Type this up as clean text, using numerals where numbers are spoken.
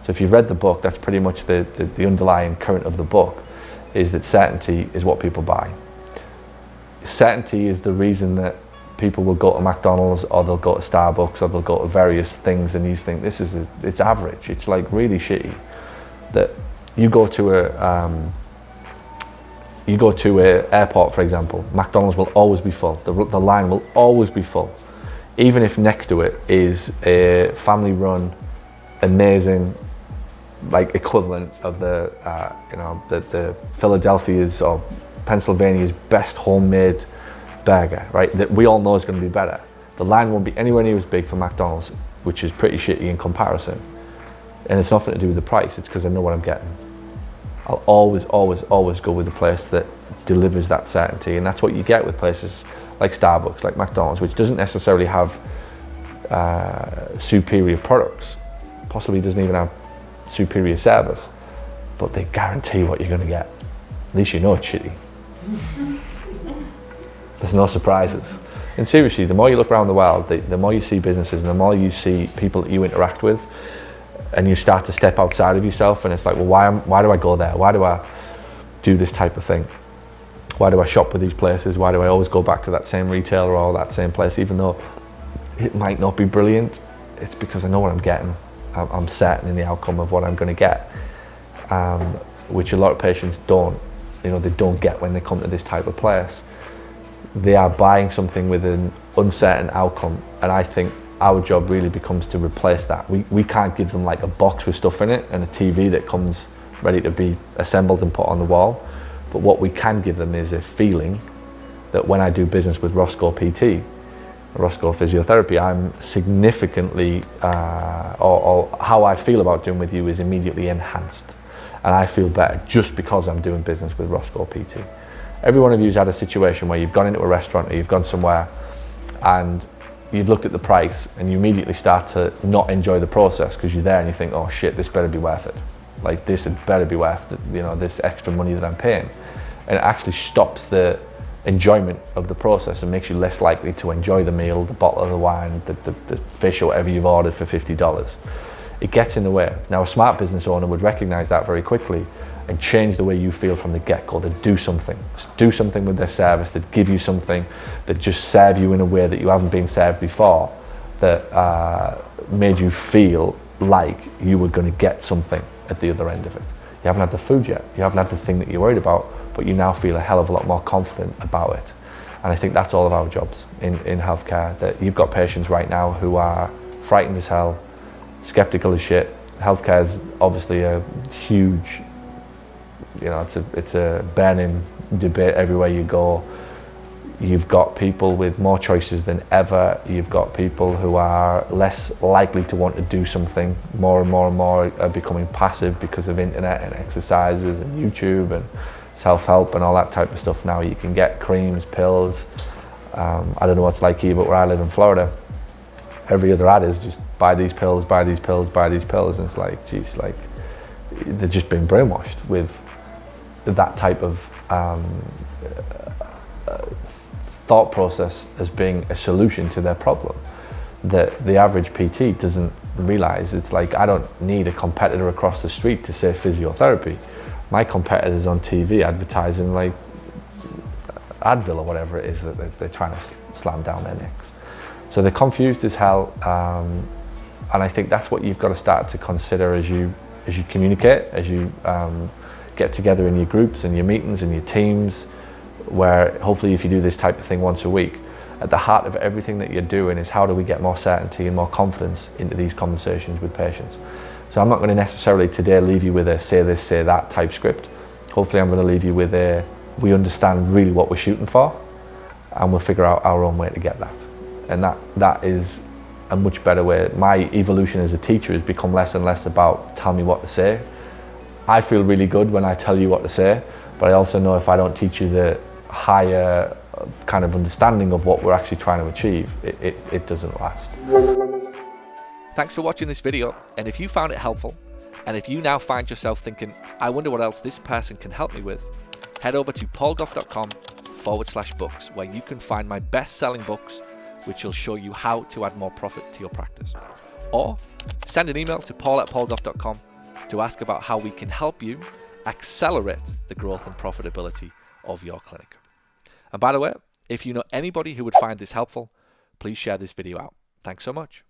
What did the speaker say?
So if you've read the book, that's pretty much the underlying current of the book, is that certainty is what people buy. Certainty is the reason that people will go to McDonald's, or they'll go to Starbucks, or they'll go to various things, and you think it's average. It's like really shitty that you go to a airport, for example. McDonald's will always be full. The line will always be full, even if next to it is a family-run, amazing, like equivalent of the Philadelphia's or Pennsylvania's best homemade burger, right? That we all know is going to be better. The line won't be anywhere near as big for McDonald's, which is pretty shitty in comparison. And it's nothing to do with the price, it's because I know what I'm getting. I'll always go with the place that delivers that certainty, and that's what you get with places like Starbucks, like McDonald's, which doesn't necessarily have superior products, possibly doesn't even have superior service, but they guarantee what you're going to get. At least you know it's shitty. There's no surprises. And seriously, the more you look around the world, the more you see businesses, and the more you see people that you interact with, and you start to step outside of yourself, and it's like, well, why do I go there? Why do I do this type of thing? Why do I shop with these places? Why do I always go back to that same retailer or that same place, even though it might not be brilliant? It's because I know what I'm getting. I'm certain in the outcome of what I'm going to get, which a lot of patients don't. They don't get when they come to this type of place. They are buying something with an uncertain outcome, and I think our job really becomes to replace that. We can't give them like a box with stuff in it and a TV that comes ready to be assembled and put on the wall, but what we can give them is a feeling that when I do business with Roscoe PT, Roscoe Physiotherapy, I'm significantly, or how I feel about doing with you is immediately enhanced, and I feel better just because I'm doing business with Roscoe PT. Every one of you's had a situation where you've gone into a restaurant or you've gone somewhere and you've looked at the price and you immediately start to not enjoy the process because you're there and you think, oh shit, this better be worth it. Like this had better be worth it, this extra money that I'm paying. And it actually stops the enjoyment of the process and makes you less likely to enjoy the meal, the bottle of the wine, the fish or whatever you've ordered for $50. It gets in the way. Now a smart business owner would recognize that very quickly and change the way you feel from the get-go, to do something with their service, that give you something, that just serve you in a way that you haven't been served before, that made you feel like you were going to get something at the other end of it. You haven't had the food yet, you haven't had the thing that you're worried about, but you now feel a hell of a lot more confident about it. And I think that's all of our jobs in healthcare, that you've got patients right now who are frightened as hell, skeptical as shit. Healthcare is obviously a huge, it's a burning debate everywhere you go. You've got people with more choices than ever. You've got people who are less likely to want to do something. More and more are becoming passive because of internet and exercises and YouTube and self-help and all that type of stuff. Now you can get creams, pills. I don't know what it's like here, but where I live in Florida, every other ad is just buy these pills, buy these pills, buy these pills. And it's like, geez, like they've just been brainwashed with that type of thought process as being a solution to their problem that the average PT doesn't realize. It's like, I don't need a competitor across the street to say physiotherapy. My competitors on TV advertising like Advil or whatever it is that they're trying to slam down their necks. So they're confused as hell, and I think that's what you've got to start to consider as you communicate, as you get together in your groups and your meetings and your teams, where hopefully if you do this type of thing once a week, at the heart of everything that you're doing is how do we get more certainty and more confidence into these conversations with patients. So I'm not going to necessarily today leave you with a say this, say that type script. Hopefully I'm going to leave you with a, we understand really what we're shooting for, and we'll figure out our own way to get that. And that is a much better way. My evolution as a teacher has become less and less about tell me what to say. I feel really good when I tell you what to say, but I also know if I don't teach you the higher kind of understanding of what we're actually trying to achieve, it doesn't last. Thanks for watching this video, and if you found it helpful, and if you now find yourself thinking, I wonder what else this person can help me with, head over to paulgough.com/books, where you can find my best-selling books, which will show you how to add more profit to your practice. Or send an email to paul@paulgough.com to ask about how we can help you accelerate the growth and profitability of your clinic. And by the way, if you know anybody who would find this helpful, please share this video out. Thanks so much.